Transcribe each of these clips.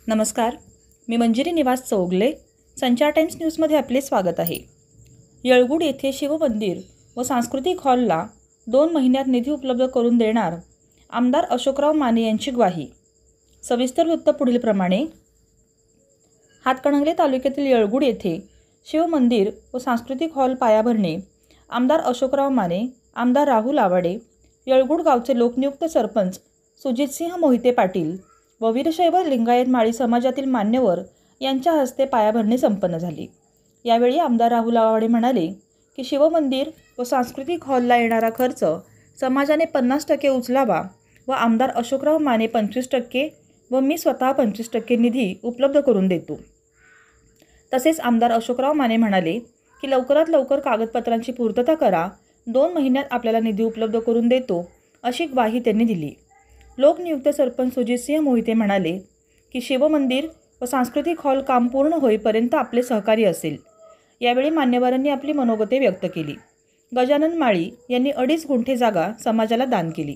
नमस्कार, मी मंजिरी निवास चौगले. संचार टाइम्स न्यूजमध्ये आपले स्वागत आहे. येळगुड येथे शिवमंदिर व सांस्कृतिक हॉलला 2 महिन्यात निधी उपलब्ध करून देणार आमदार अशोकराव माने यांची ग्वाही. सविस्तर वृत्त पुढीलप्रमाणे. हातकणंगले तालुक्यातील येळगुड येथे शिवमंदिर व सांस्कृतिक हॉल पायाभरणे आमदार अशोकराव माने, आमदार राहुल आवाडे, येळगुड गावचे लोकनियुक्त सरपंच सुजितसिंह मोहिते पाटील व वीरशैव लिंगायत माळी समाजातील मान्यवर यांच्या हस्ते पायाभरणी संपन्न झाली. यावेळी आमदार राहुल आवाडे म्हणाले की शिवमंदिर व सांस्कृतिक हॉलला येणारा खर्च समाजाने 50% उचलावा व आमदार अशोकराव माने 25% व मी स्वतः 25% निधी उपलब्ध करून देतो. तसेच आमदार अशोकराव माने म्हणाले की लवकरात लवकर कागदपत्रांची पूर्तता करा, 2 महिन्यात आपल्याला निधी उपलब्ध करून देतो, अशी ग्वाही त्यांनी दिली. लोकनियुक्त सरपंच सुजितसिंह मोहिते म्हणाले की शिवमंदिर व सांस्कृतिक हॉल काम पूर्ण होईपर्यंत आपले सहकार्य असेल. यावेळी मान्यवरांनी आपली मनोगते व्यक्त केली. गजानन माळी यांनी 2.5 गुंठे जागा समाजाला दान केली.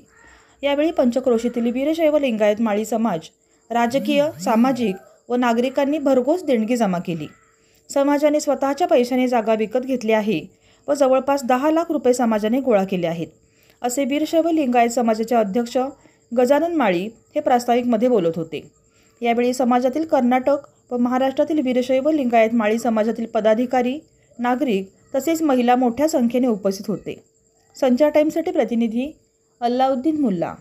यावेळी पंचक्रोशीतील वीरशैव लिंगायत माळी समाज, राजकीय, सामाजिक व नागरिकांनी भरघोस देणगी जमा केली. समाजाने स्वतःच्या पैशाने जागा विकत घेतली आहे व जवळपास 10 लाख रुपये समाजाने गोळा केले आहेत, असे वीरशैव लिंगायत समाजाचे अध्यक्ष गजानन माळी हे प्रास्ताविकमध्ये बोलत होते. यावेळी समाजातील कर्नाटक व महाराष्ट्रातील वीरशैव लिंगायत माळी समाजातील पदाधिकारी, नागरिक तसेच महिला मोठ्या संख्येने उपस्थित होते. संचार टाइम्ससाठी प्रतिनिधी अल्लाउद्दीन मुल्ला.